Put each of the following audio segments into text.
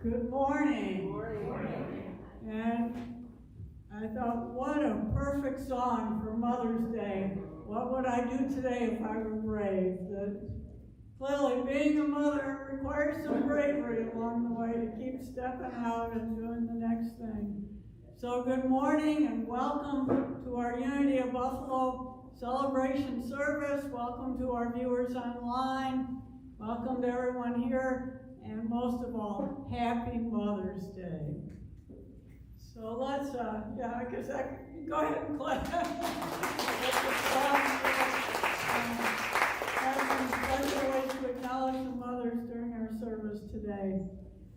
Good morning. Good morning. And I thought, what a perfect song for Mother's Day. What would I do today if I were brave? That clearly being a mother requires some bravery along the way to keep stepping out and doing the next thing. So good morning and welcome to our Unity of Buffalo celebration service. Welcome to our viewers online. Welcome to everyone here. And most of all, happy Mother's Day. So let's, I guess I can go ahead and clap. Have some special ways to acknowledge the mothers during our service today.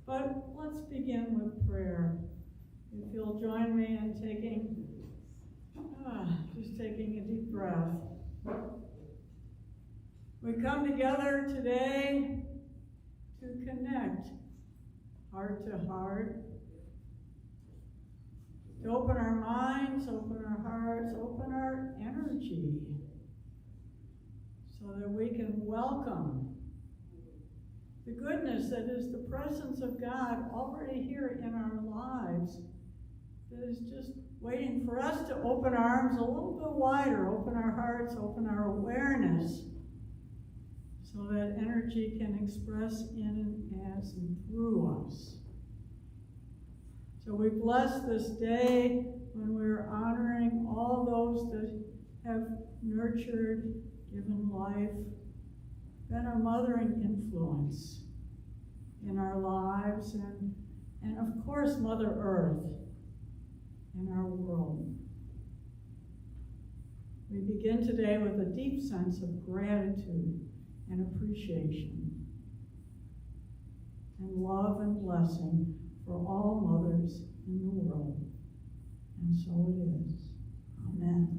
But let's begin with prayer. If you'll join me in just taking a deep breath. We come together today to connect heart to heart, to open our minds, open our hearts, open our energy, so that we can welcome the goodness that is the presence of God already here in our lives, that is just waiting for us to open our arms a little bit wider, open our hearts, open our awareness, so that energy can express in and as and through us. So we bless this day when we're honoring all those that have nurtured, given life, been a mothering influence in our lives, and of course Mother Earth in our world. We begin today with a deep sense of gratitude and appreciation, and love and blessing for all mothers in the world. And so it is. Amen.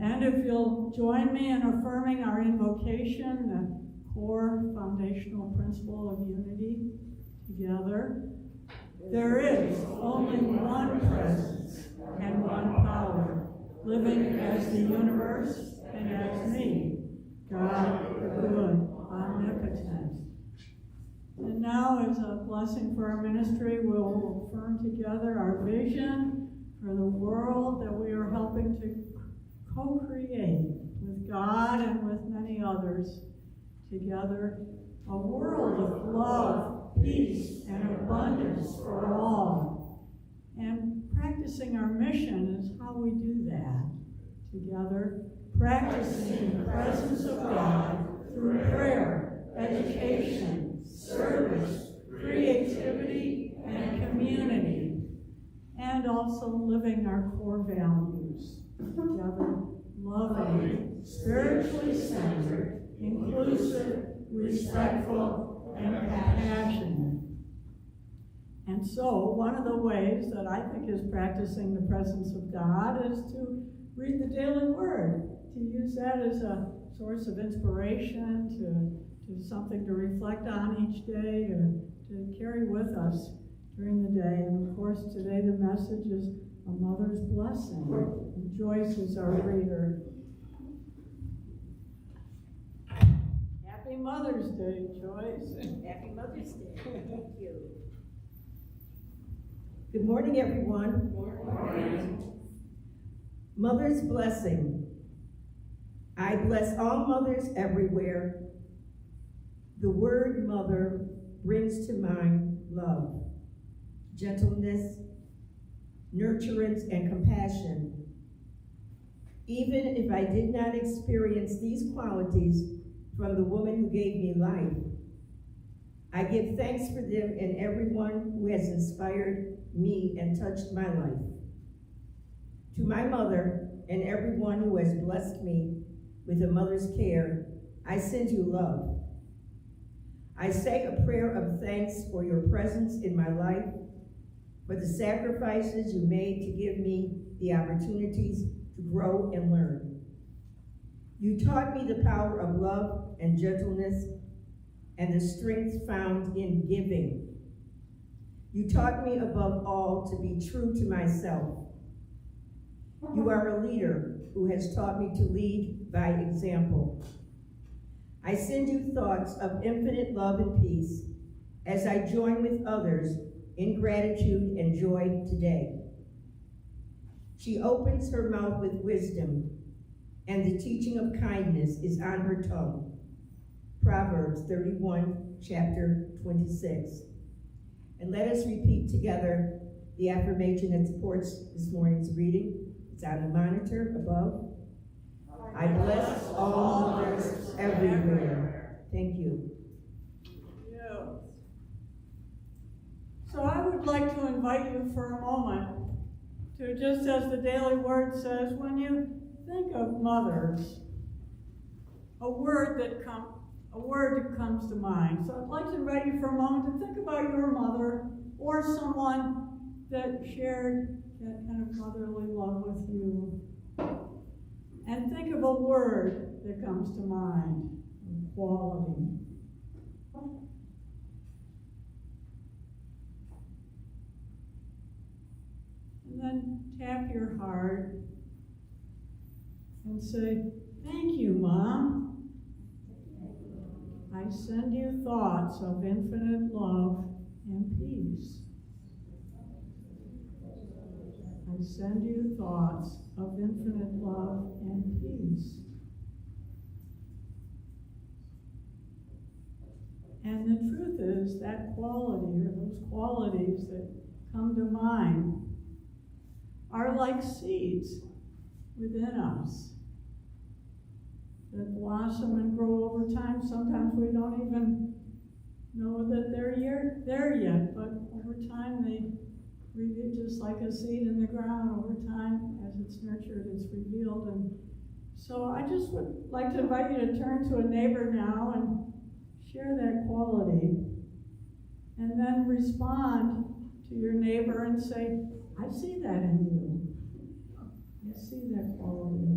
And if you'll join me in affirming our invocation, the core foundational principle of unity, together, there is only one presence and one power, living as the universe and as me, God the good, omnipotent. And now, as a blessing for our ministry, we'll affirm together our vision for the world that we are helping to co-create with God and with many others together, a world of love, peace, and abundance for all. And practicing our mission is how we do that together, practicing the presence of God through prayer, education, service, creativity, and community, and also living our core values together, loving, spiritually centered, inclusive, respectful, and compassionate. And so, one of the ways that I think is practicing the presence of God is to read the daily word, to use that as a source of inspiration, to something to reflect on each day, or to carry with us during the day. And of course, today the message is a mother's blessing. And Joyce is our reader. Happy Mother's Day, Joyce. Happy Mother's Day. Thank you. Good morning, everyone. Good morning. Mother's blessing. I bless all mothers everywhere. The word mother brings to mind love, gentleness, nurturance, and compassion. Even if I did not experience these qualities from the woman who gave me life, I give thanks for them and everyone who has inspired me and touched my life. To my mother and everyone who has blessed me with a mother's care, I send you love. I say a prayer of thanks for your presence in my life, for the sacrifices you made to give me the opportunities to grow and learn. You taught me the power of love and gentleness and the strength found in giving. You taught me above all to be true to myself. You are a leader who has taught me to lead by example. I send you thoughts of infinite love and peace as I join with others in gratitude and joy today. She opens her mouth with wisdom, and the teaching of kindness is on her tongue. Proverbs 31, chapter 26. And let us repeat together the affirmation that supports this morning's reading. It's on the monitor above. I bless all mothers everywhere. Thank you. Yeah. So I would like to invite you for a moment to, just as the Daily Word says, when you think of mothers, a word that comes to mind. So I'd like to invite you for a moment to think about your mother or someone that shared that kind of motherly love with you. And think of a word that comes to mind, quality. And then tap your heart and say, thank you, Mom. I send you thoughts of infinite love and peace. I send you thoughts of infinite love and peace. And the truth is that quality, or those qualities that come to mind, are like seeds within us that blossom and grow over time. Sometimes we don't even know that they're there yet, but over time they reveal, just like a seed in the ground. Over time, as it's nurtured, it's revealed. And so I just would like to invite you to turn to a neighbor now and share that quality, and then respond to your neighbor and say, I see that in you. I see that quality in you.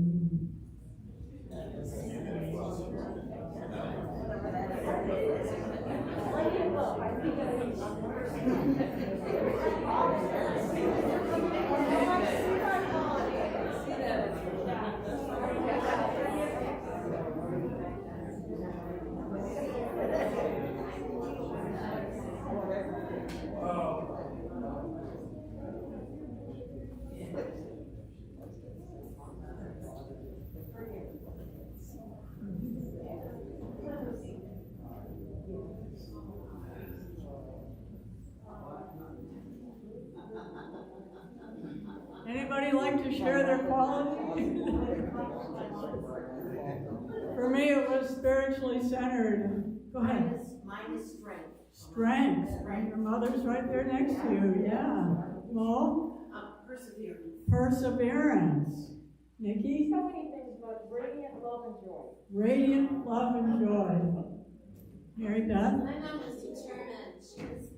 Anybody like to share their quality? For me, it was spiritually centered. Go ahead. Mine is strength. Strength. Your mother's right there next to you. Yeah. Well, Perseverance. Perseverance. Nikki? So many things, but radiant love and joy. Radiant love and joy. Mary Beth? My mom was determined. She was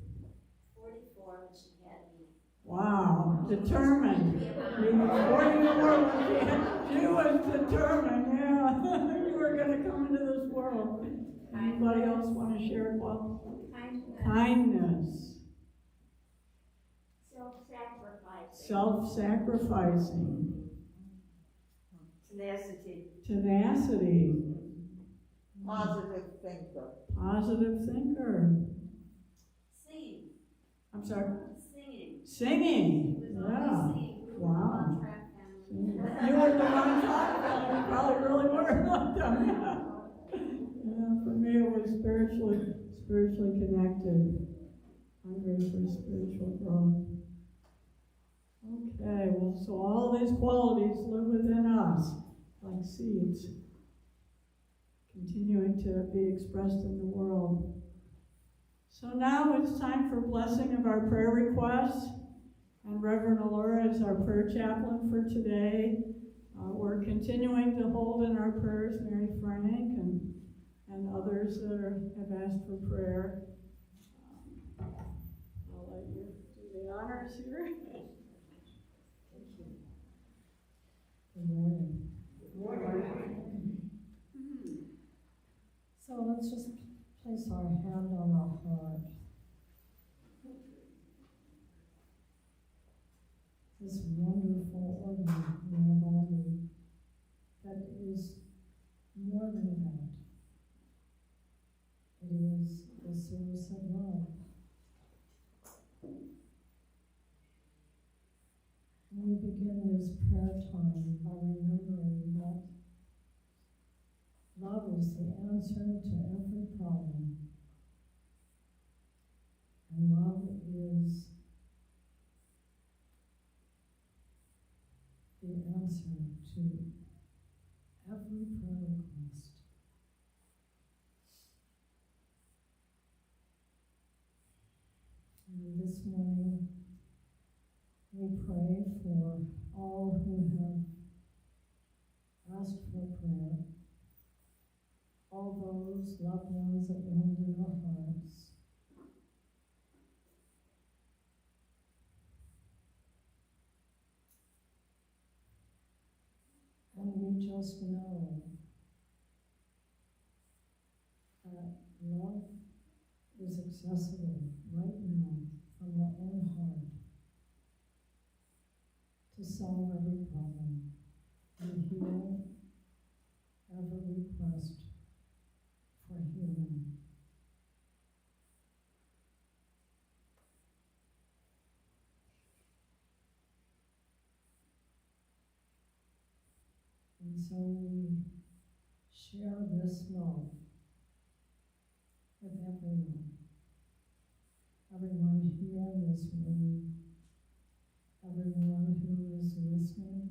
44 when she had me. Wow, determined. She was determined, yeah. You were going to come into this world. Anybody else want to share? Well, kindness. Self-sacrificing. Self-sacrificing. Tenacity. Tenacity. Positive thinker. Positive thinker. Singing. I'm sorry? Singing. Singing. Yeah. Wow. You were the one talking. You probably really were. Yeah, for me, it was spiritually connected. Hungry for spiritual growth. Okay, well, so all these qualities live within us, like seeds, continuing to be expressed in the world. So now it's time for blessing of our prayer requests. And Reverend Allura is our prayer chaplain for today. We're continuing to hold in our prayers Mary Frank and others that have asked for prayer. I'll let you do the honors here. Good morning. Good morning. So let's just place our hand on our heart. This wonderful organ in our body that is more than that. It is the source of love. And we begin this prayer time by remembering that love is the answer to every problem. And love is the answer to every prayer request. And this morning, we pray for all who have asked for prayer, all those loved ones that we hold in our hearts. And we just know that love is accessible right now from our own heart to solve every problem and heal every request for healing. And so we share this love with everyone. Everyone here in this room, everyone who is listening.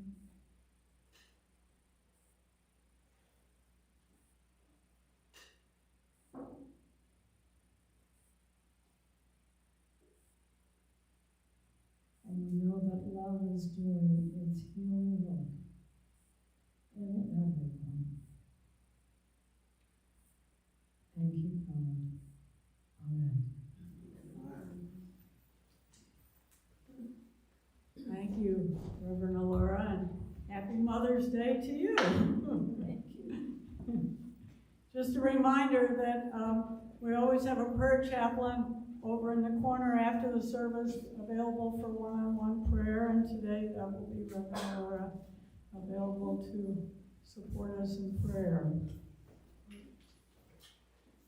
And we know that love is doing its healing work in everyone. Thank you, God. Amen. Thank you, Reverend Laura, and happy Mother's Day to you. Thank you. Just a reminder that we always have a prayer chaplain over in the corner after the service available for one-on-one prayer, and today that will be Reverend Laura available to support us in prayer.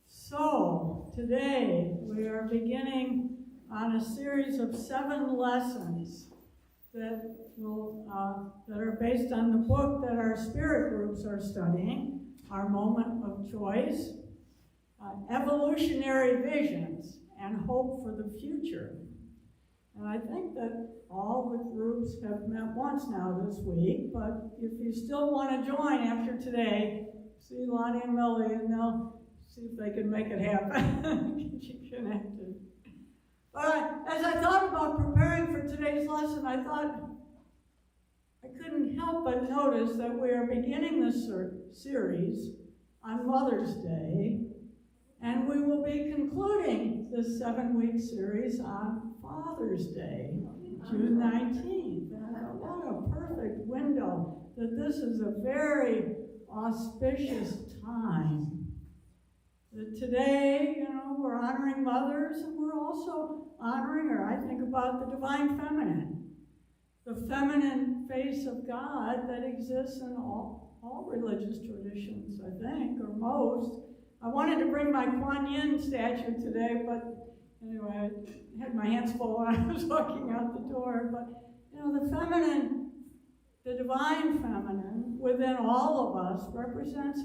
So, today we are beginning on a series of 7 lessons that are based on the book that our spirit groups are studying, Our Moment of Choice, Evolutionary Visions, and Hope for the Future. And I think that all the groups have met once now this week, but if you still want to join after today, see Lonnie and Millie, and they'll see if they can make it happen, get you connected. But as I thought about preparing for today's lesson, I thought I couldn't help but notice that we are beginning this series on Mother's Day, and we will be concluding this 7-week series on Father's Day, June 19th. And what a perfect window that this is a very auspicious time. That today, we're honoring mothers, and we're also honoring, or I think about the divine feminine, the feminine face of God that exists in all religious traditions, I think, or most. I wanted to bring my Kuan Yin statue today, but anyway, I had my hands full when I was walking out the door. But, the feminine, the divine feminine within all of us represents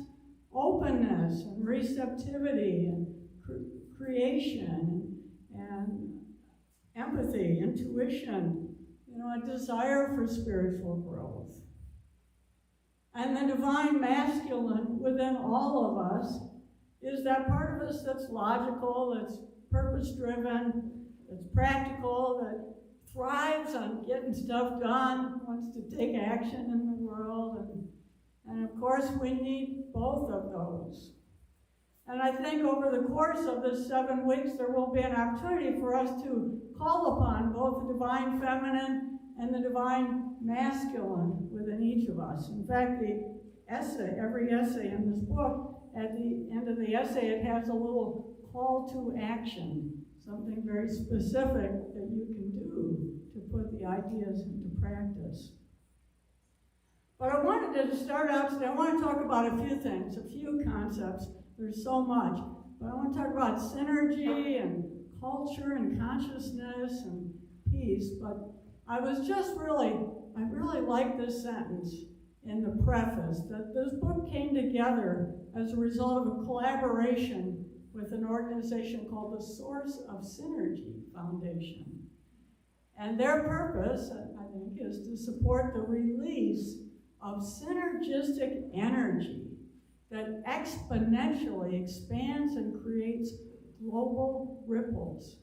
openness and receptivity and creation and empathy, intuition, a desire for spiritual growth. And the divine masculine within all of us is that part of us that's logical, that's purpose-driven, that's practical, that thrives on getting stuff done, wants to take action in the world. And of course, we need both of those. And I think over the course of this 7 weeks, there will be an opportunity for us to call upon both the divine feminine and the divine masculine within each of us. In fact, the essay, every essay in this book, at the end of the essay, it has a little call to action, something very specific that you can do to put the ideas into practice. But I wanted to start out today, I want to talk about a few things, a few concepts. There's so much. But I want to talk about synergy and culture and consciousness and peace. But I really like this sentence in the preface, that this book came together as a result of a collaboration with an organization called the Source of Synergy Foundation. And their purpose, I think, is to support the release of synergistic energy that exponentially expands and creates global ripples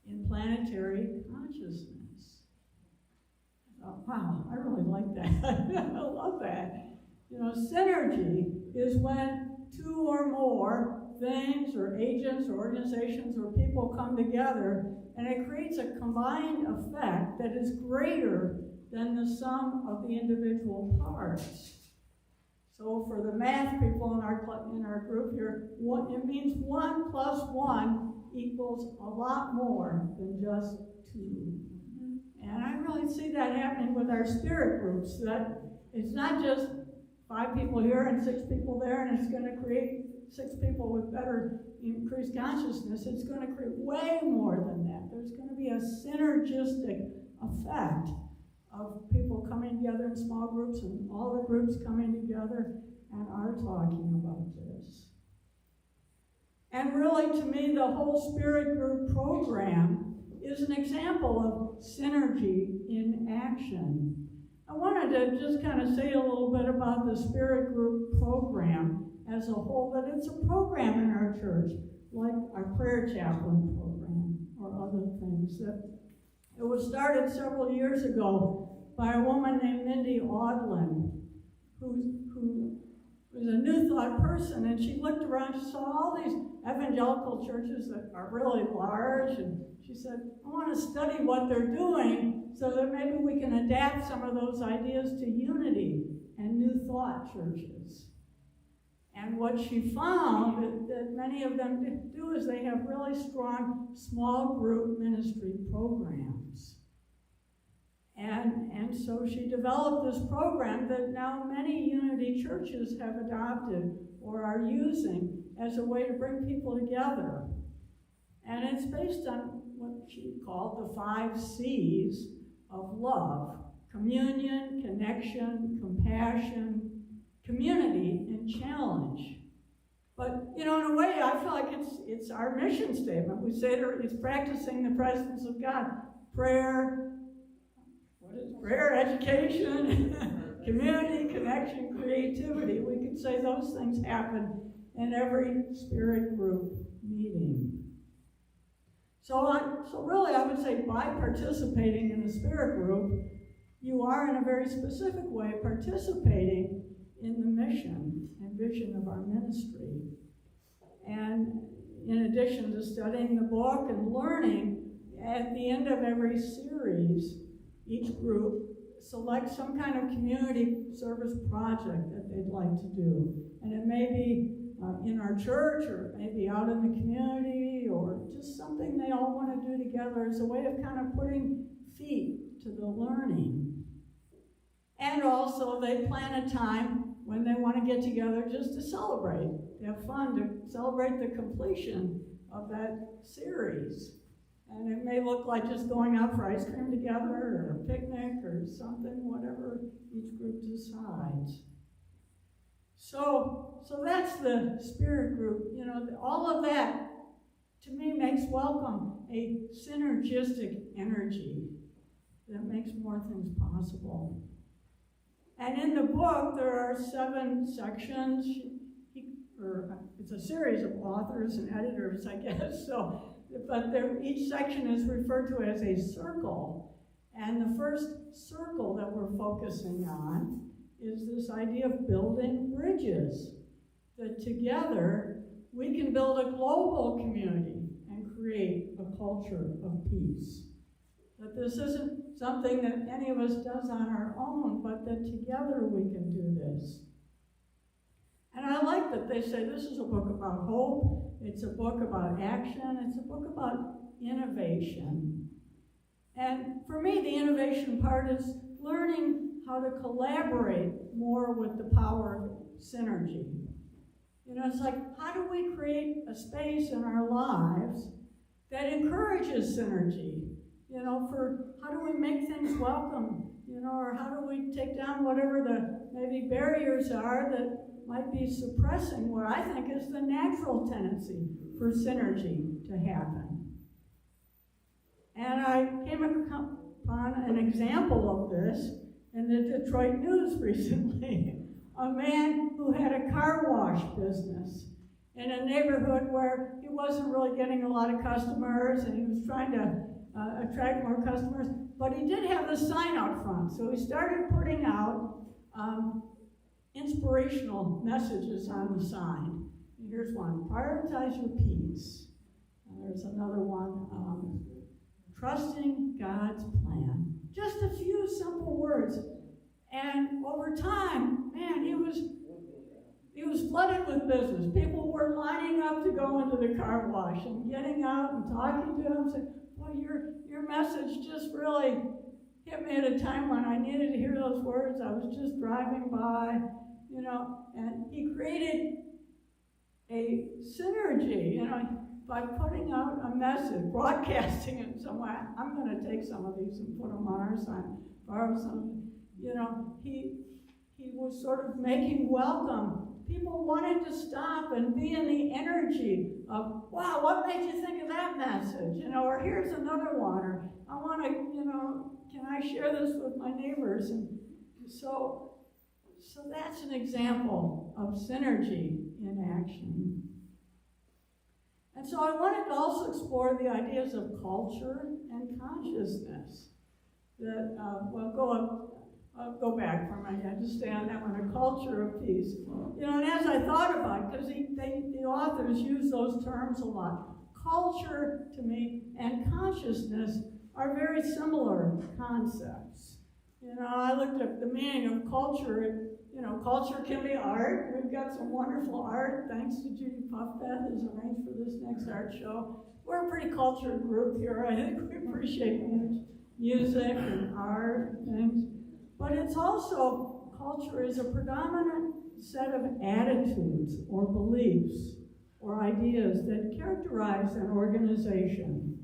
in planetary consciousness. Oh, wow, I really like that. I love that. You know, synergy is when two or more things or agents or organizations or people come together, and it creates a combined effect that is greater than the sum of the individual parts. So for the math people in our group here, it means 1 plus 1 equals a lot more than just 2. And I really see that happening with our spirit groups, that it's not just 5 people here and 6 people there, and it's going to create 6 people with better increased consciousness. It's going to create way more than that. There's going to be a synergistic effect of people coming together in small groups and all the groups coming together and are talking about this. And really, to me, the whole spirit group program is an example of synergy in action. I wanted to just kind of say a little bit about the spirit group program as a whole, that it's a program in our church, like our prayer chaplain program or other things. That it was started several years ago by a woman named Mindy Audlin, who was a New Thought person, and she looked around, she saw all these evangelical churches that are really large, and she said, I want to study what they're doing so that maybe we can adapt some of those ideas to Unity and New Thought churches. And what she found that many of them do is they have really strong small group ministry programs. And so she developed this program that now many Unity churches have adopted or are using as a way to bring people together. And it's based on what she called the 5 C's of love: communion, connection, compassion, community, and challenge. But, you know, in a way, I feel like it's our mission statement. We say it's practicing the presence of God. Prayer, education, community, connection, creativity. We could say those things happen in every spirit group meeting. So really, I would say by participating in the spirit group, you are in a very specific way participating in the mission and vision of our ministry. And in addition to studying the book and learning, at the end of every series, each group selects some kind of community service project that they'd like to do. And it may be in our church, or maybe out in the community, or just something they all want to do together as a way of kind of putting feet to the learning. And also they plan a time when they want to get together just to celebrate, to have fun, to celebrate the completion of that series. And it may look like just going out for ice cream together, or a picnic, or something, whatever each group decides. So that's the spirit group. You know, all of that, to me, makes welcome a synergistic energy that makes more things possible. And in the book, there are 7 sections. It's a series of authors and editors, I guess. But each section is referred to as a circle. And the first circle that we're focusing on is this idea of building bridges. That together we can build a global community and create a culture of peace. That this isn't something that any of us does on our own, but that together we can do this. And I like that they say this is a book about hope, it's a book about action, it's a book about innovation. And for me, the innovation part is learning how to collaborate more with the power of synergy. You know, it's like, how do we create a space in our lives that encourages synergy? You know, for how do we make things welcome? You know, or how do we take down whatever the maybe barriers are that might be suppressing what I think is the natural tendency for synergy to happen. And I came upon an example of this in the Detroit News recently. A man who had a car wash business in a neighborhood where he wasn't really getting a lot of customers, and he was trying to attract more customers, but he did have the sign out front. So he started putting out inspirational messages on the sign. And here's one: prioritize your peace. And there's another one: trusting God's plan. Just a few simple words. And over time, man, he was flooded with business. People were lining up to go into the car wash and getting out and talking to him, saying, boy, your message just really hit me at a time when I needed to hear those words. I was just driving by, you know, and he created a synergy, you know, by putting out a message, broadcasting it somewhere. I'm going to take some of these and put them on our sign, borrow some. You know, he was sort of making welcome. People wanted to stop and be in the energy of, wow, what made you think of that message? You know, or here's another one, or I want to, you know, can I share this with my neighbors? And so that's an example of synergy in action. And so I wanted to also explore the ideas of culture and consciousness. That, I'll go back for a minute. I just stay on that one, a culture of peace. You know, and as I thought about it, because the authors use those terms a lot, culture to me and consciousness are very similar concepts. You know, I looked at the meaning of culture. You know, culture can be art. We've got some wonderful art, thanks to Judy Puffbeth, who's arranged for this next art show. We're a pretty cultured group here. I think we appreciate music and art and things. But it's also, culture is a predominant set of attitudes or beliefs or ideas that characterize an organization.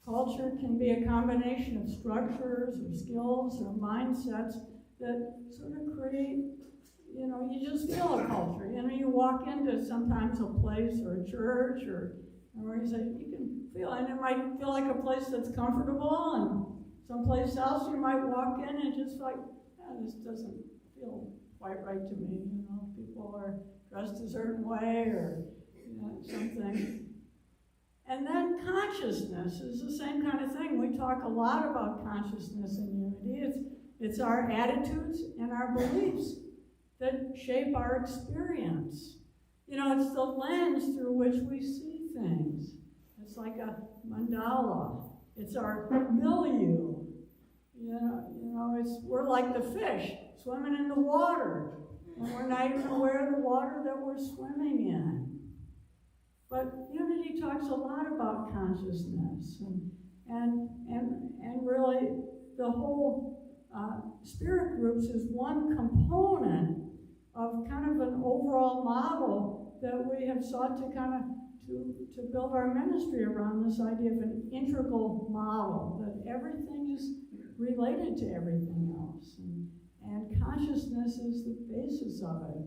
Culture can be a combination of structures or skills or mindsets that sort of create, you know, you just feel a culture. You know, you walk into sometimes a place or a church or where you say, you can feel, and it might feel like a place that's comfortable, and someplace else you might walk in and just like, this doesn't feel quite right to me. You know, people are dressed a certain way or, you know, something. And then consciousness is the same kind of thing. We talk a lot about consciousness in unity. It's our attitudes and our beliefs that shape our experience. You know, it's the lens through which we see things. It's like a mandala. It's our milieu. You know, we're like the fish swimming in the water, and we're not even aware of the water that we're swimming in. But unity talks a lot about consciousness, and really the whole spirit groups is one component of kind of an overall model that we have sought to kind of to build our ministry around, this idea of an integral model, that everything is related to everything else. And consciousness is the basis of it.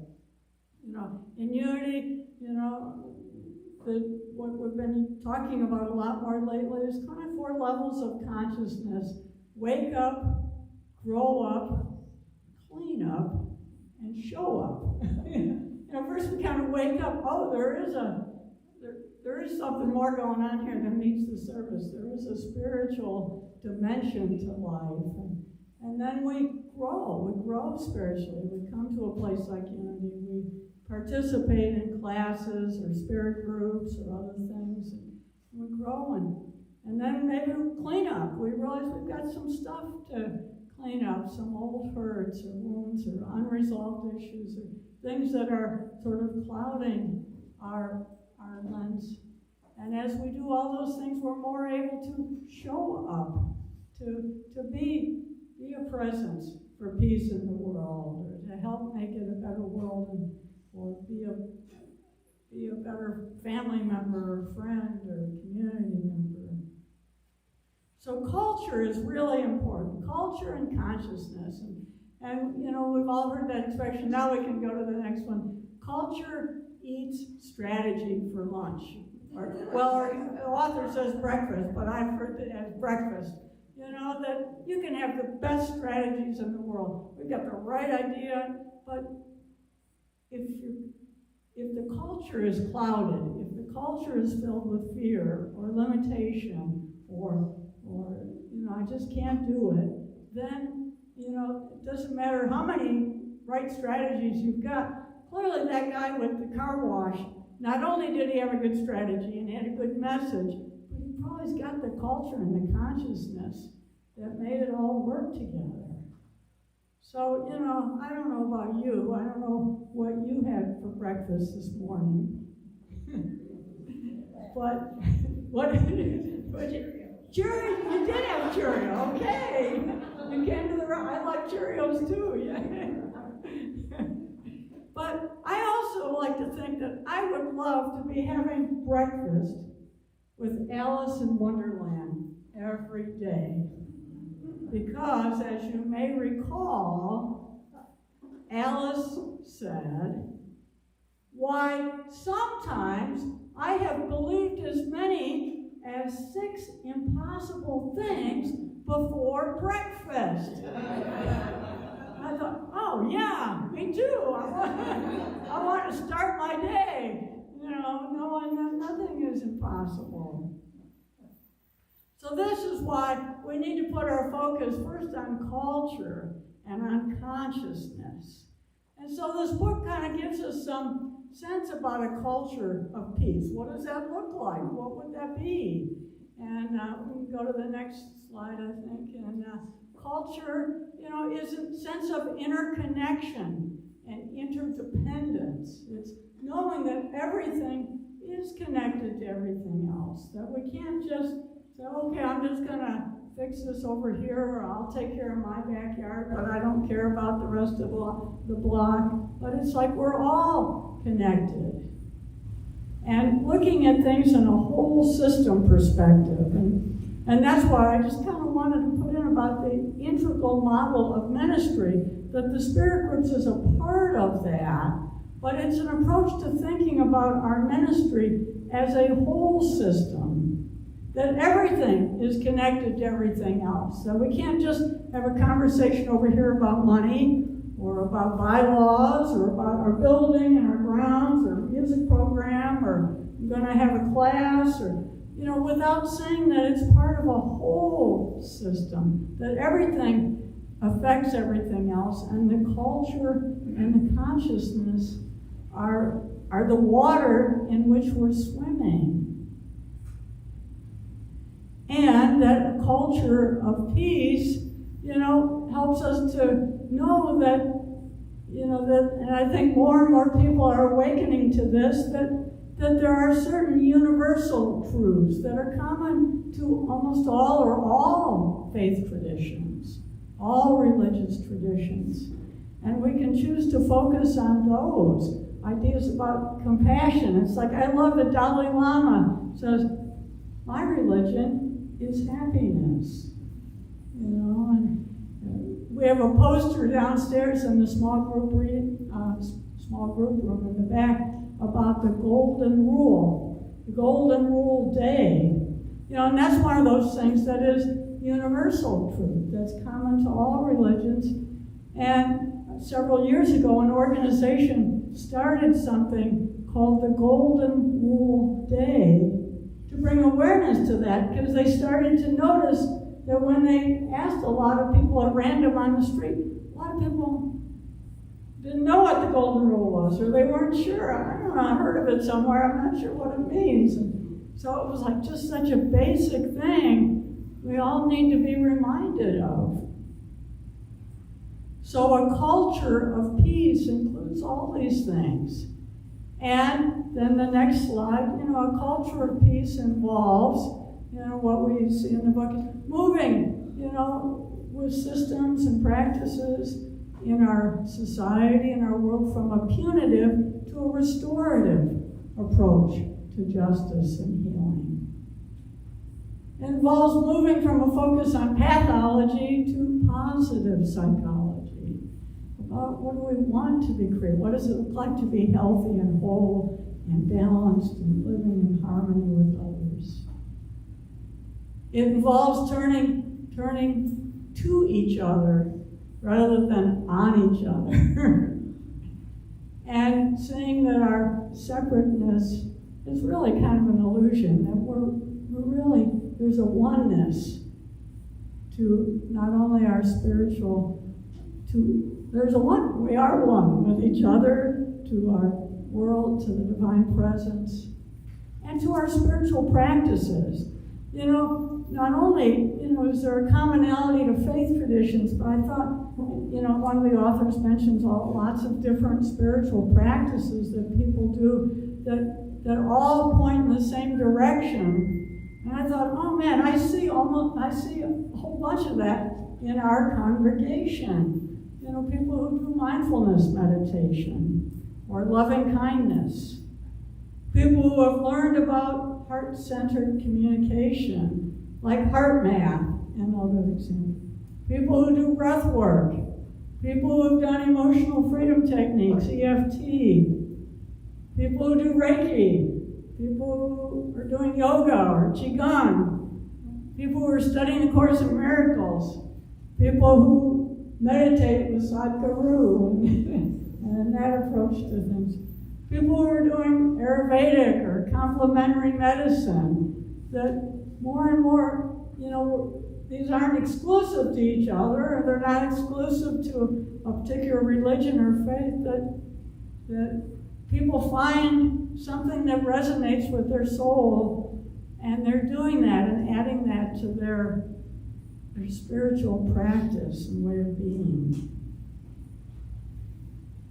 You know, in unity, you know, what we've been talking about a lot more lately is kind of 4 levels of consciousness: wake up, grow up, clean up, and show up. You know, first we kind of wake up. Oh, there is something more going on here than meets the surface. There is a spiritual dimension to life. And then we grow spiritually. We come to a place like unity. We participate in classes or spirit groups or other things. And we grow. And then maybe we clean up. We realize we've got some stuff to clean up, some old hurts or wounds or unresolved issues or things that are sort of clouding our lens. And as we do all those things, we're more able to show up, to be a presence for peace in the world, or to help make it a better world, or be a be a better family member or friend or community member. So culture is really important. Culture and consciousness. And you know, we've all heard that expression. Now we can go to the next one. Culture eats strategy for lunch. Our author says breakfast, but I've heard it as breakfast. You know, that you can have the best strategies in the world. We've got the right idea, but if the culture is clouded, if the culture is filled with fear or limitation or you know, I just can't do it, then, you know, it doesn't matter how many right strategies you've got. Clearly that guy with the car wash, not only did he have a good strategy and had a good message, but he probably's got the culture and the consciousness that made it all work together. So, you know, I don't know about you. I don't know what you had for breakfast this morning. But what Cheerio, you did have Cheerio, okay. You came to the right. I like Cheerios too, yeah. But I also like to think that I would love to be having breakfast with Alice in Wonderland every day. Because, as you may recall, Alice said, "Why, sometimes I have believed as many as 6 impossible things before breakfast." I thought, oh yeah, me too. I want to start my day, you know, knowing that nothing is impossible. So this is why we need to put our focus first on culture and on consciousness. And so this book kind of gives us some sense about a culture of peace. What does that look like? What would that be? And we can go to the next slide, I think. And culture, you know, is a sense of interconnection and interdependence. It's knowing that everything is connected to everything else. That we can't just say, okay, I'm just going to fix this over here, or I'll take care of my backyard, but I don't care about the rest of the block. But it's like we're all connected. And looking at things in a whole system perspective. And that's why I just kind of wanted to put in about the integral model of ministry, that the Spirit Groups is a part of that, but it's an approach to thinking about our ministry as a whole system, that everything is connected to everything else. That we can't just have a conversation over here about money, or about bylaws, or about our building and our grounds, or music program, or I'm going to have a class, or, you know, without saying that it's part of a whole system, that everything affects everything else, and the culture and the consciousness are the water in which we're swimming. And that a culture of peace, you know, helps us to know that, you know, that, and I think more and more people are awakening to this, that there are certain universal truths that are common to almost all faith traditions, all religious traditions. And we can choose to focus on those ideas about compassion. It's like, I love that Dalai Lama says, my religion is happiness. You know, and we have a poster downstairs in the small group room in the back about the Golden Rule, the Golden Rule Day. You know, and that's one of those things that is universal truth, that's common to all religions. And several years ago, an organization started something called the Golden Rule Day to bring awareness to that, because they started to notice that when they asked a lot of people at random on the street, a lot of people didn't know what the Golden Rule was, or they weren't sure. I don't know, I heard of it somewhere, I'm not sure what it means. And so it was like just such a basic thing we all need to be reminded of. So a culture of peace includes all these things. And then the next slide, you know, a culture of peace involves, you know, what we see in the book, moving, you know, with systems and practices in our society and our world from a punitive to a restorative approach to justice and healing. It involves moving from a focus on pathology to positive psychology. About what do we want to be created? What does it look like to be healthy and whole and balanced and living in harmony with others? It involves turning to each other rather than on each other. And seeing that our separateness is really kind of an illusion, that we're really, there's a oneness to not only our spiritual, we are one with each other, to our world, to the divine presence, and to our spiritual practices. Not only, is there a commonality to faith traditions, but I thought, one of the authors mentions lots of different spiritual practices that people do that all point in the same direction. And I thought, oh man, I see a whole bunch of that in our congregation. People who do mindfulness meditation or loving kindness. People who have learned about heart-centered communication, like heart math and other examples. People who do breath work. People who have done emotional freedom techniques, EFT. People who do Reiki. People who are doing yoga or Qigong. People who are studying the Course in Miracles. People who meditate with Sadhguru and that approach to things. People who are doing Ayurvedic or complementary medicine, that more and more, these aren't exclusive to each other, or they're not exclusive to a particular religion or faith, that people find something that resonates with their soul, and they're doing that and adding that to their spiritual practice and way of being.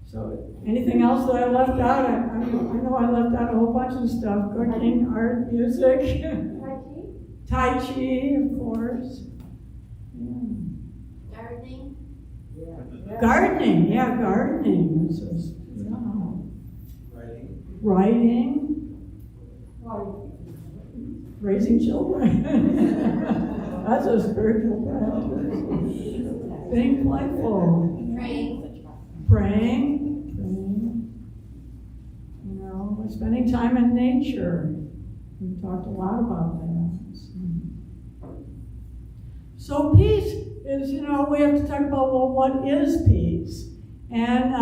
So, anything else that I left out? I know I left out a whole bunch of stuff. Cooking, art, music. Tai Chi, of course. Yeah. Gardening. Gardening. Writing. Raising children. That's a spiritual practice. Being playful. Praying. Spending time in nature. We've talked a lot about that. So peace is, we have to talk about, well, what is peace? And,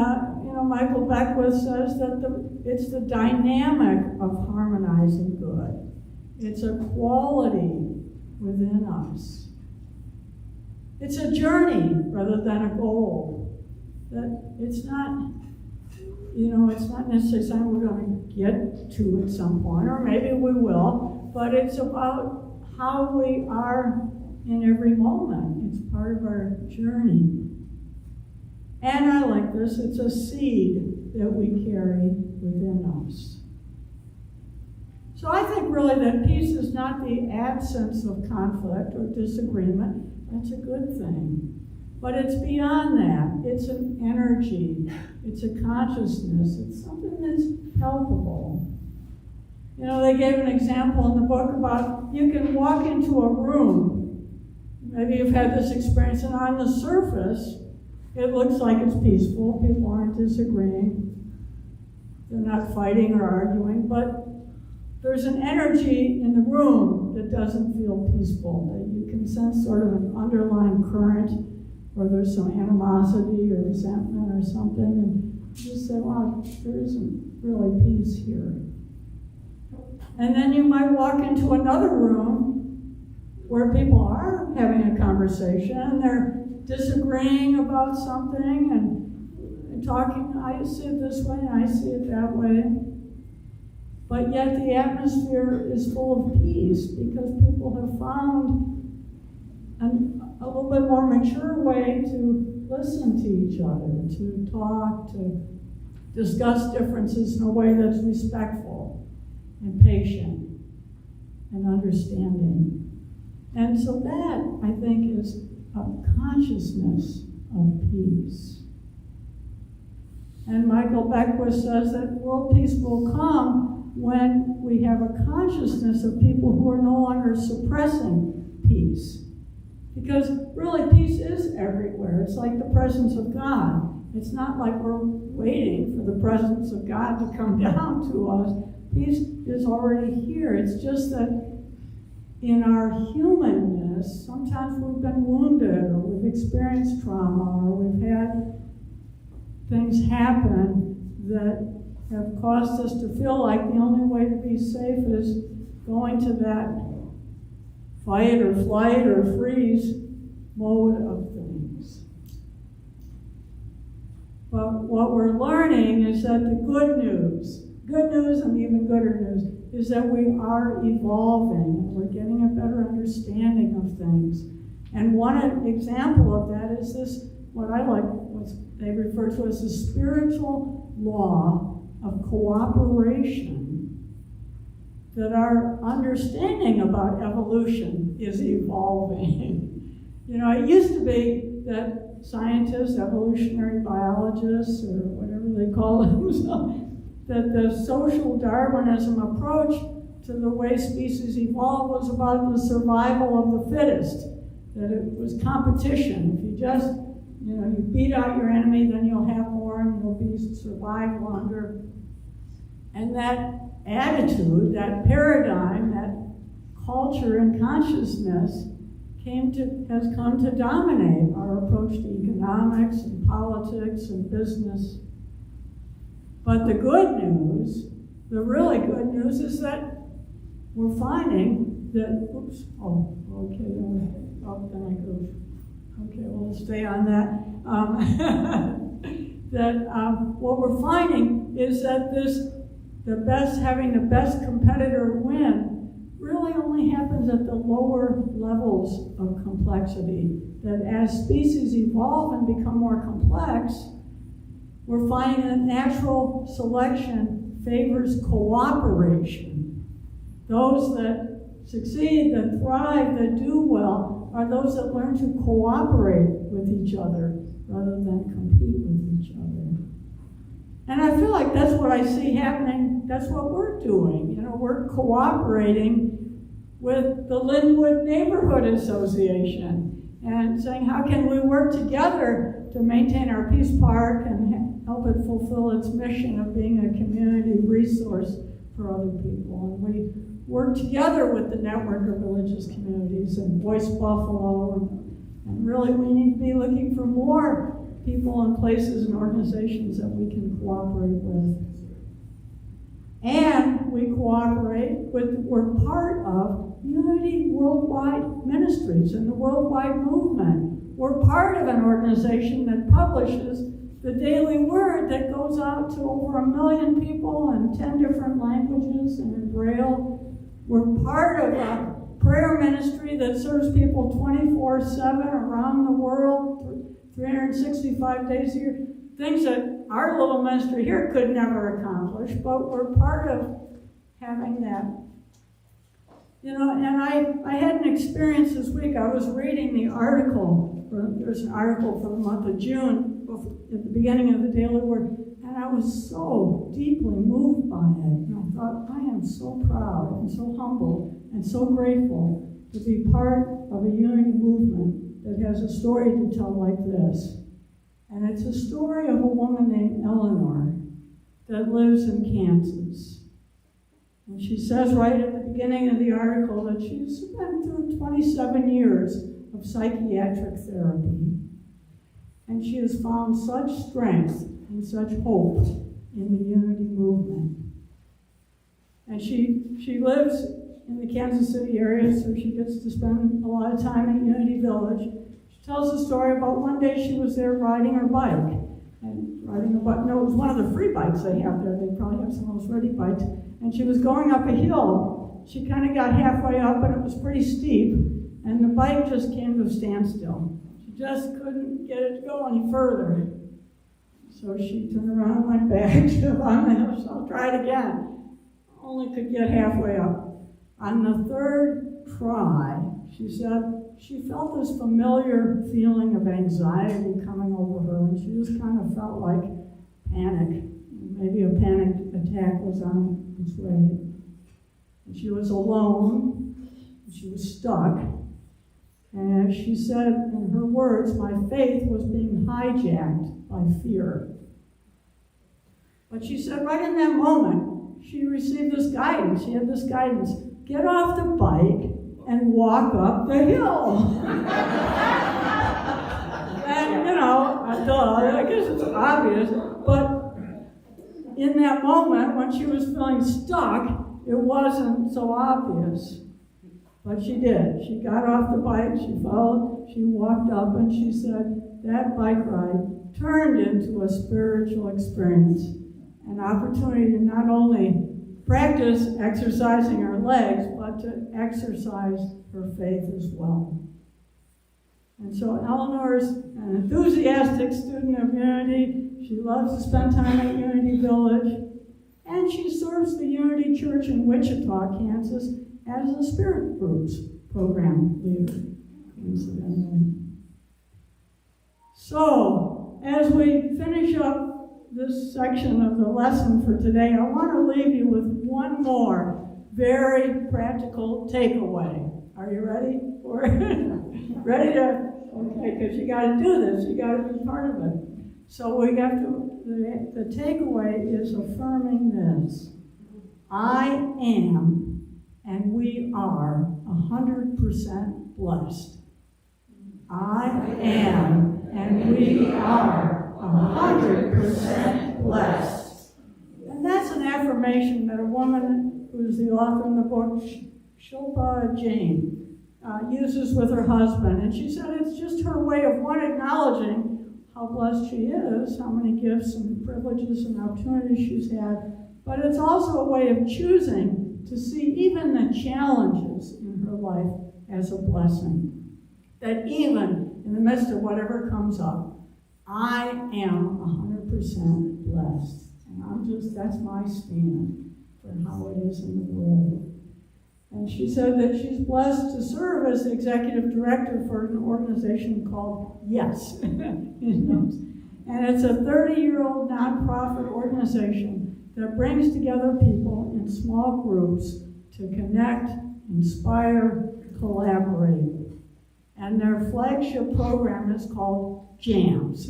Michael Beckwith says that it's the dynamic of harmonizing good. It's a quality within us. It's a journey rather than a goal. That it's not, it's not necessarily something we're going to get to at some point, or maybe we will, but it's about how we are in every moment. It's part of our journey. And I like this, it's a seed that we carry within us. So I think really that peace is not the absence of conflict or disagreement. That's a good thing. But it's beyond that. It's an energy. It's a consciousness. It's something that's palpable. They gave an example in the book about you can walk into a room. Maybe you've had this experience, and on the surface, it looks like it's peaceful. People aren't disagreeing. They're not fighting or arguing, but there's an energy in the room that doesn't feel peaceful, that you can sense sort of an underlying current, or there's some animosity or resentment or something, and you just say, wow, there isn't really peace here. And then you might walk into another room where people are having a conversation, and they're disagreeing about something and talking, I see it this way and I see it that way. But yet the atmosphere is full of peace because people have found a little bit more mature way to listen to each other, to talk, to discuss differences in a way that's respectful and patient and understanding. And so that, I think, is a consciousness of peace. And Michael Beckwith says that world peace will come when we have a consciousness of people who are no longer suppressing peace. Because really, peace is everywhere. It's like the presence of God. It's not like we're waiting for the presence of God to come down to us. Peace is already here. It's just that in our humanness, sometimes we've been wounded, or we've experienced trauma, or we've had things happen that have caused us to feel like the only way to be safe is going to that fight or flight or freeze mode of things. But what we're learning is that the good news and even gooder news, is that we are evolving. We're getting a better understanding of things. And one example of that is this, what I like, what they refer to as the spiritual law of cooperation, that our understanding about evolution is evolving. You know, it used to be that scientists, evolutionary biologists, or whatever they call themselves, that the social Darwinism approach to the way species evolved was about the survival of the fittest, that it was competition. If you just, you beat out your enemy, then you'll have more and you'll survive longer. And that attitude, that paradigm, that culture and consciousness has come to dominate our approach to economics and politics and business. But the good news, the really good news, is that we're finding that, we'll stay on that. What we're finding is that having the best competitor win really only happens at the lower levels of complexity. That as species evolve and become more complex, we're finding that natural selection favors cooperation. Those that succeed, that thrive, that do well, are those that learn to cooperate with each other rather than compete with each other. And I feel like that's what I see happening. That's what we're doing. We're cooperating with the Linwood Neighborhood Association and saying, how can we work together to maintain our Peace Park and help it fulfill its mission of being a community resource for other people. And we work together with the network of religious communities and Voice Buffalo, and really we need to be looking for more people and places and organizations that we can cooperate with. And we're part of Unity Worldwide Ministries and the Worldwide Movement. We're part of an organization that publishes the Daily Word that goes out to over 1 million people in 10 different languages and in Braille. We're part of a prayer ministry that serves people 24/7 around the world, 365 days a year. Things that our little ministry here could never accomplish, but we're part of having that. And I had an experience this week. I was reading the article. There's an article for the month of June at the beginning of the Daily Word, and I was so deeply moved by it. And I thought, I am so proud and so humble and so grateful to be part of a unity movement that has a story to tell like this. And it's a story of a woman named Eleanor that lives in Kansas. And she says right at the beginning of the article that she's been through 27 years of psychiatric therapy. And she has found such strength and such hope in the unity movement. And she lives in the Kansas City area, so she gets to spend a lot of time at Unity Village. She tells a story about one day she was there riding her bike. And it was one of the free bikes they have there. They probably have some of those ready bikes. And she was going up a hill. She kind of got halfway up, and it was pretty steep. And the bike just came to a standstill. She just couldn't get it to go any further. So she turned around and went back to I'll try it again. Only could get halfway up. On the third try, she said she felt this familiar feeling of anxiety coming over her, and she just kind of felt like panic. Maybe a panic attack was on its way. And she was alone. She was stuck. And she said, in her words, my faith was being hijacked by fear. But she said right in that moment, she received this guidance. She had this guidance. Get off the bike and walk up the hill. And, I guess it's obvious. But in that moment, when she was feeling stuck, it wasn't so obvious. But she did. She got off the bike, she followed, she walked up, and she said that bike ride turned into a spiritual experience, an opportunity to not only practice exercising her legs, but to exercise her faith as well. And so Eleanor's an enthusiastic student of Unity. She loves to spend time at Unity Village, and she serves the Unity Church in Wichita, Kansas, as a Spirit Groups program leader, incidentally. So, as we finish up this section of the lesson for today, I want to leave you with one more very practical takeaway. Are you ready for it? Ready to? Okay, because you got to do this. You got to be part of it. So we have to. The takeaway is affirming this: I am. And we are 100% blessed. I am, and we are 100% blessed. And that's an affirmation that a woman who's the author in the book, Shilpa Jain, uses with her husband. And she said it's just her way of, one, acknowledging how blessed she is, how many gifts and privileges and opportunities she's had, but it's also a way of choosing to see even the challenges in her life as a blessing. That even in the midst of whatever comes up, I am 100% blessed. And that's my stand for how it is in the world. And she said that she's blessed to serve as the executive director for an organization called Yes. And it's a 30-year-old nonprofit organization that brings together people in small groups to connect, inspire, collaborate. And their flagship program is called JAMS.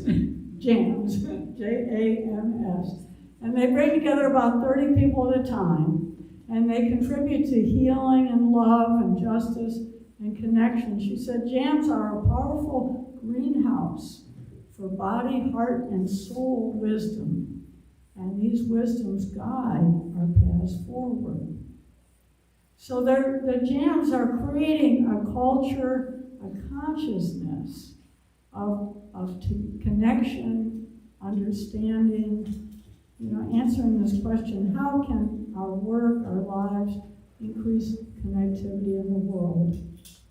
JAMS, J-A-M-S. And they bring together about 30 people at a time, and they contribute to healing and love and justice and connection. She said JAMS are a powerful greenhouse for body, heart, and soul wisdom. And these wisdoms guide our paths forward. So the JAMS are creating a culture, a consciousness of connection, understanding, answering this question, how can our work, our lives, increase connectivity in the world?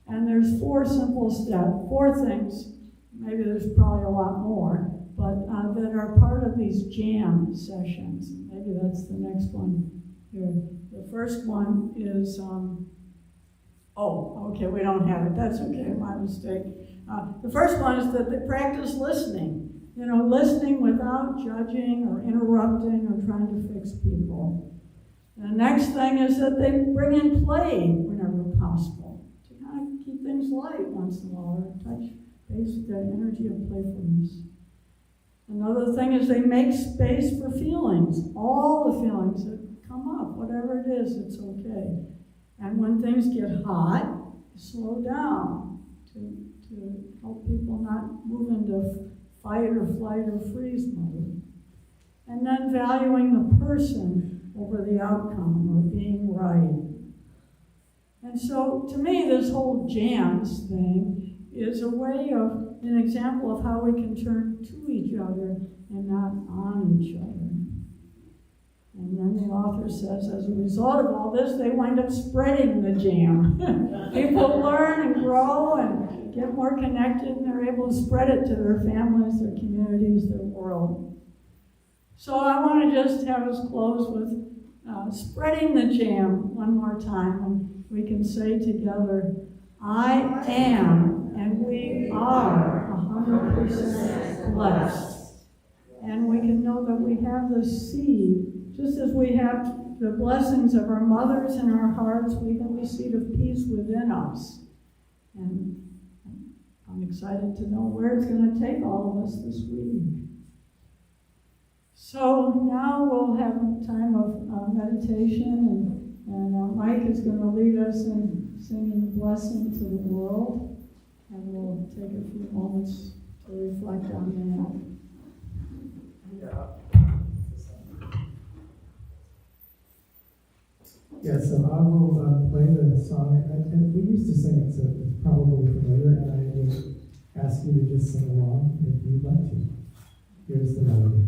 And there's 4 simple steps, 4 things, maybe there's probably a lot more, but that are part of these jam sessions. Maybe that's the next one here. The first one is, okay, we don't have it. That's okay, my mistake. The first one is that they practice listening. Listening without judging or interrupting or trying to fix people. And the next thing is that they bring in play whenever possible to kind of keep things light once in a while, or touch base with that energy of playfulness. Another thing is they make space for feelings, all the feelings that come up, whatever it is, it's okay. And when things get hot, slow down to help people not move into fight or flight or freeze mode. And then valuing the person over the outcome or being right. And so to me, this whole JAMS thing is a way of, an example of how we can turn to each other and not on each other. And then the author says, as a result of all this, they wind up spreading the jam. People learn and grow and get more connected, and they're able to spread it to their families, their communities, their world. So I want to just have us close with spreading the jam one more time, and we can say together, I am, and we are 100% blessed. And we can know that we have the seed, just as we have the blessings of our mothers in our hearts, we have the seed of peace within us. And I'm excited to know where it's going to take all of us this week. So now we'll have a time of meditation, and Mike is going to lead us in singing Blessing to the World, and we'll take a few moments to reflect on that. Yeah, so I will play the song. And we used to sing it, so it's probably familiar, and I would ask you to just sing along if you'd like to. Here's the melody.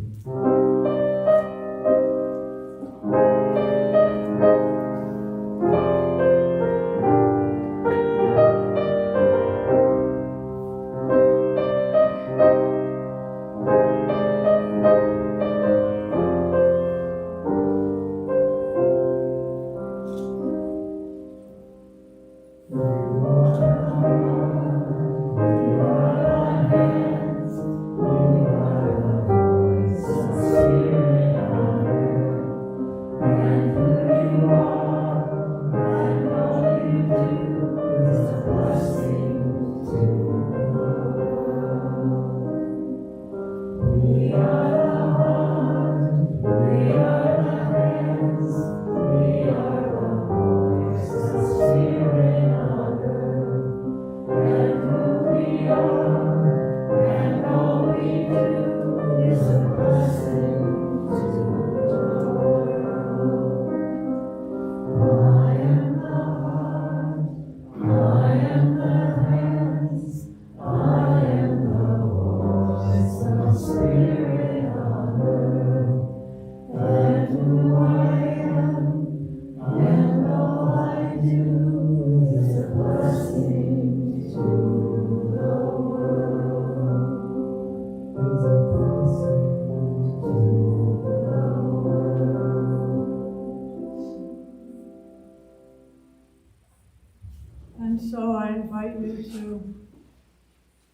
And so I invite you to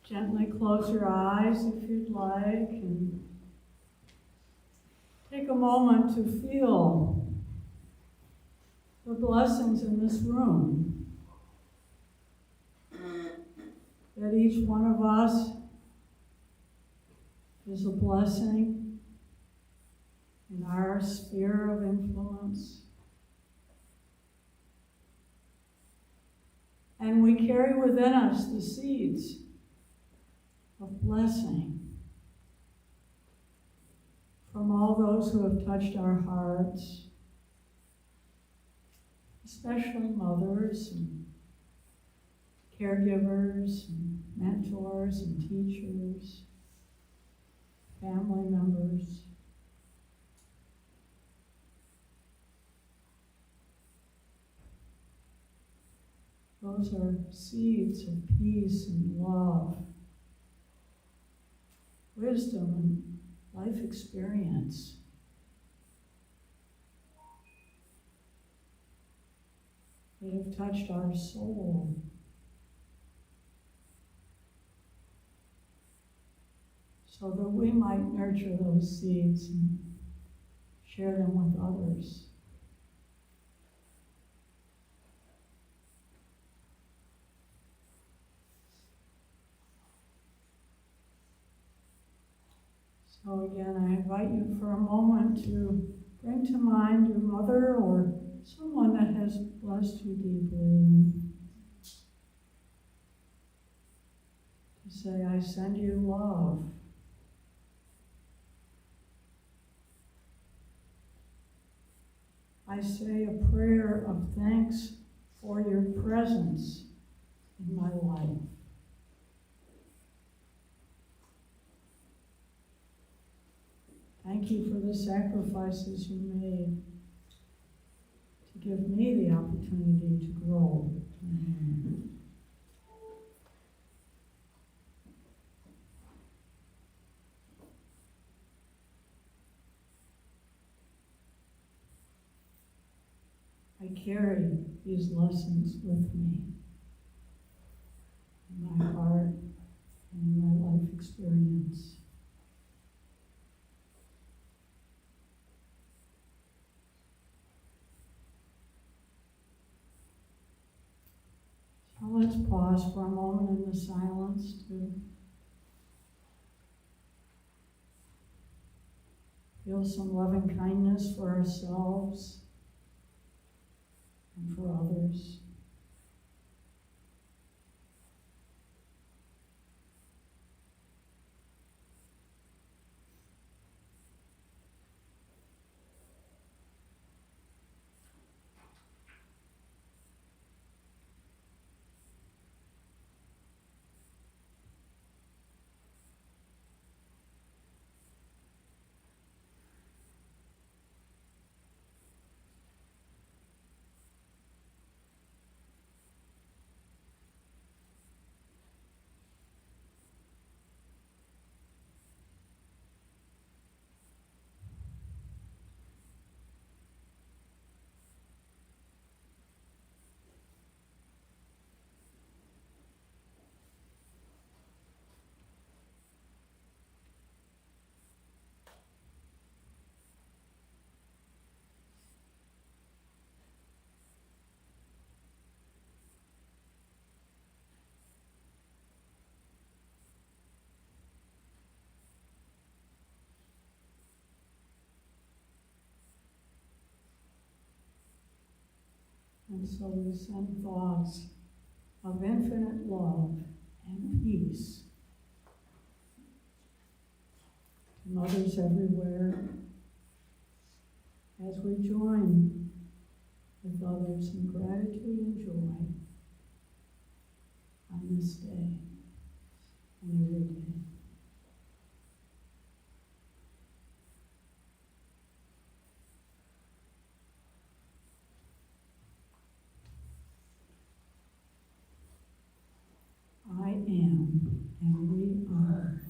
gently close your eyes if you'd like, and take a moment to feel the blessings in this room. That each one of us is a blessing in our sphere of influence. And we carry within us the seeds of blessing from all those who have touched our hearts, especially mothers and caregivers and mentors and teachers, family members. Those are seeds of peace and love, wisdom and life experience. They have touched our soul. So that we might nurture those seeds and share them with others. So again, I invite you for a moment to bring to mind your mother or someone that has blessed you deeply. To say, I send you love. I say a prayer of thanks for your presence in my life. Thank you for the sacrifices you made to give me the opportunity to grow. I carry these lessons with me in my heart and in my life experience. let's pause for a moment in the silence to feel some loving kindness for ourselves and for others. And so we send thoughts of infinite love and peace to mothers everywhere as we join with others in gratitude and joy on this day and every day. I am, and we are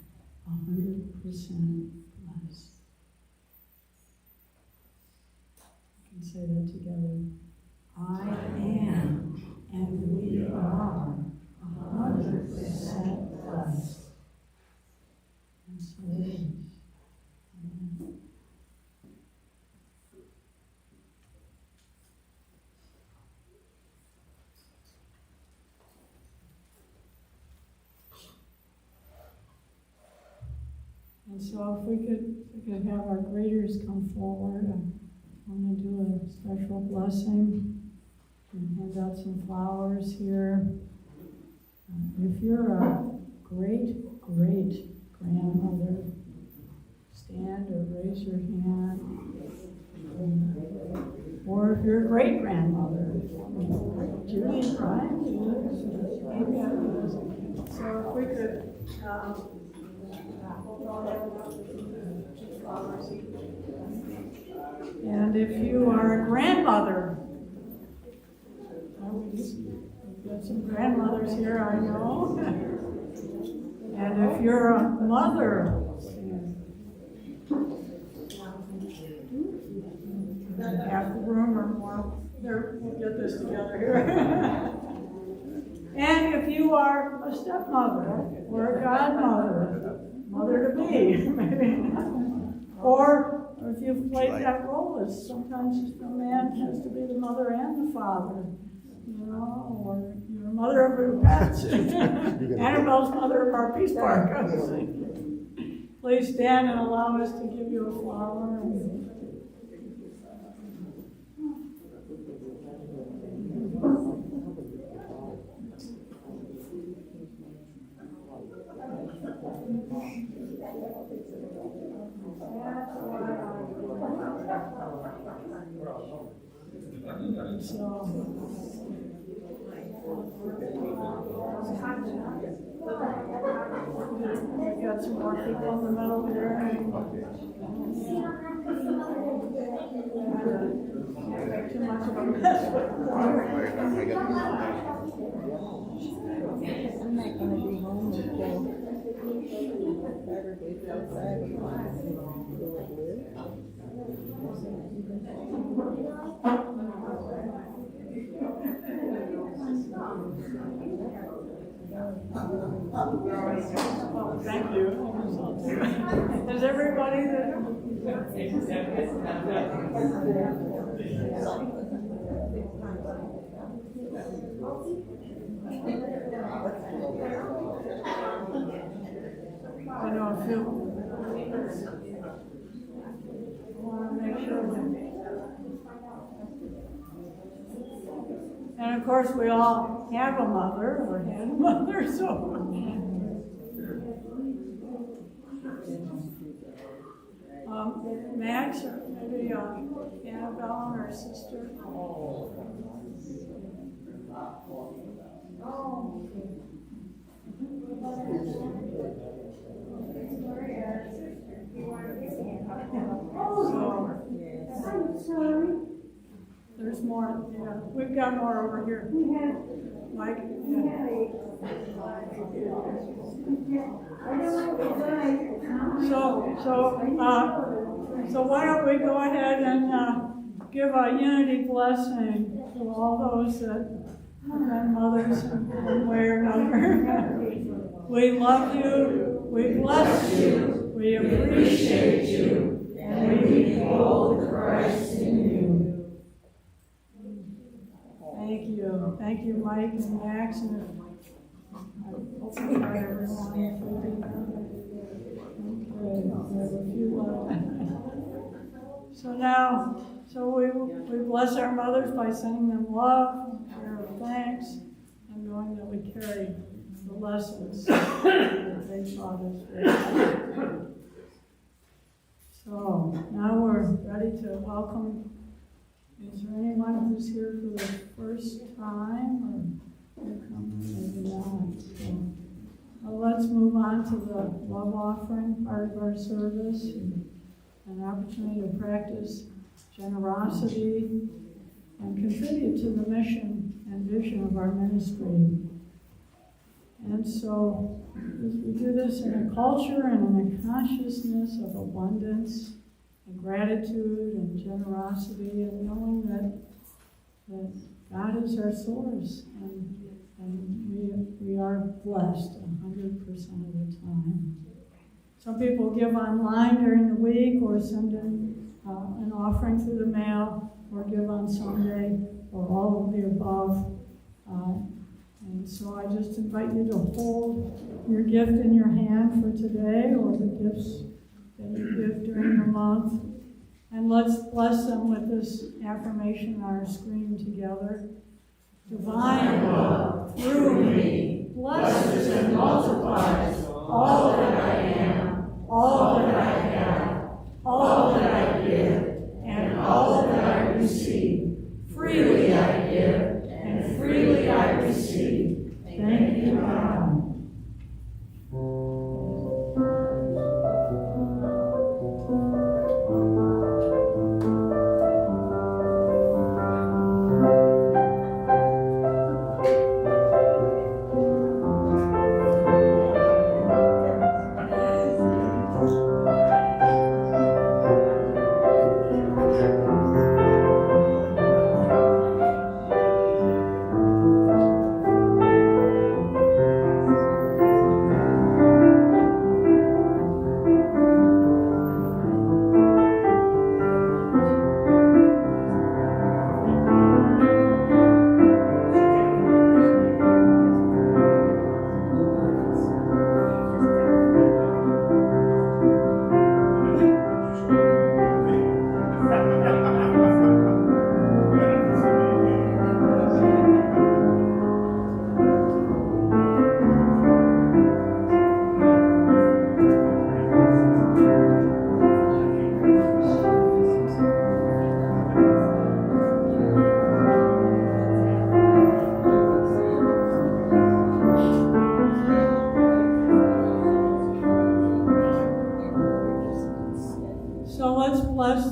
100% blessed. We can say that together. I am, and we are 100% blessed. And so it is. Amen. And so if we could have our graders come forward, I want to do a special blessing and hand out some flowers here. If you're a great-great-grandmother, stand or raise your hand. Or if you're a great-grandmother, Judy, Brian, so if we could and if you are a grandmother, we've got some grandmothers here, I know. And if you're a mother, half the room or more, there, we'll get this together here. And if you are a stepmother or a godmother, mother to be, maybe, or if you've played that role, as sometimes the man has to be the mother and the father, you know, or you're mother of your pets, Annabelle's mother of our peace park. Please stand and allow us to give you a flower. So, we got some more people in the middle here. Can't make too much of a mess. I'm not gonna be home until Saturday, Thank you. Is everybody there? I know a few. I want to make sure that. And of course, we all have a mother or had a mother, so. Max, or maybe Annabelle and her sister. There's more, yeah. We've got more over here. Mike? Yeah. So why don't we go ahead and give a unity blessing to all those that have been mothers in one way or another. We love you, we bless you, we appreciate you, and we behold Christ in you. Thank you. Thank you, Mike and Max, and I hope you got everyone. Okay, there's a few left. So we bless our mothers by sending them love, prayer of thanks, and knowing that we carry the lessons that they taught us. So now we're ready to welcome. Is there anyone who's here for the first time, or maybe not? So, well, let's move on to the love offering part of our service, an opportunity to practice generosity and contribute to the mission and vision of our ministry. And so, as we do this in a culture and in a consciousness of abundance and gratitude and generosity, and knowing that God is our source, and we are blessed 100% of the time. Some people give online during the week, or send in an offering through the mail, or give on Sunday, or all of the above. And so I just invite you to hold your gift in your hand for today, or the gifts that you give during the month. And let's bless them with this affirmation on our screen together. Divine love through me blesses and multiplies all that I am, all that I have, all that I give, and all that I receive. Freely I give, and freely I receive. Thank you, God.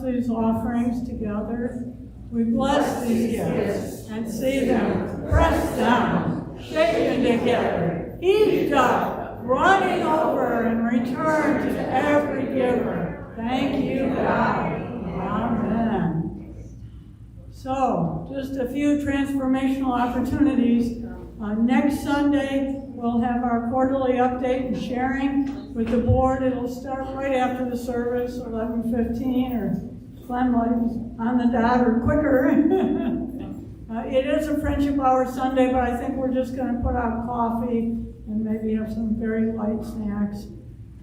These offerings together. We bless these gifts and see them pressed down, shaken together, heaped up, running over, and returned to every giver. Thank you, God. Amen. So, just a few transformational opportunities. Next Sunday, we'll have our quarterly update and sharing with the board. It'll start right after the service, 11:15, or Clem was on the dot or quicker. It is a Friendship Hour Sunday, but I think we're just going to put out coffee and maybe have some very light snacks.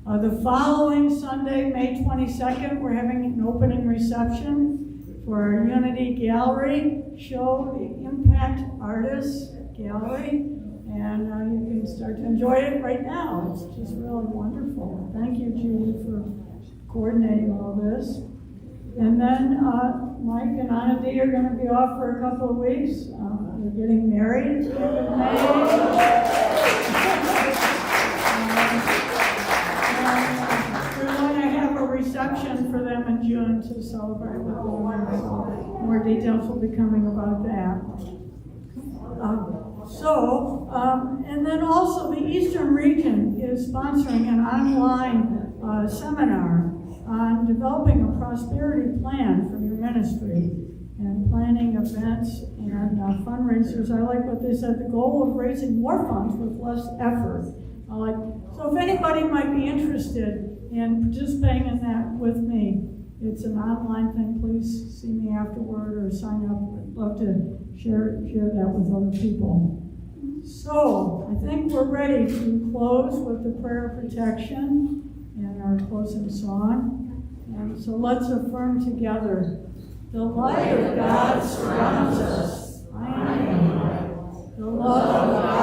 The following Sunday, May 22nd, we're having an opening reception for our Unity Gallery show, the Impact Artists Gallery, and you can start to enjoy it right now. It's just really wonderful. Thank you, Judy, for coordinating all this. And then Mike and Ahnandhi are going to be off for a couple of weeks. They're getting married at the end of May. We're going to have a reception for them in June to celebrate with them. So more details will be coming about that. And then also the Eastern region is sponsoring an online seminar on developing a prosperity plan for your ministry and planning events and fundraisers. I like what they said, the goal of raising more funds with less effort. So if anybody might be interested in participating in that with me, it's an online thing. Please see me afterward or sign up. I'd love to share that with other people. So I think we're ready to close with the prayer of protection and our closing song. And so let's affirm together. The light of God surrounds us. I am light. The love of God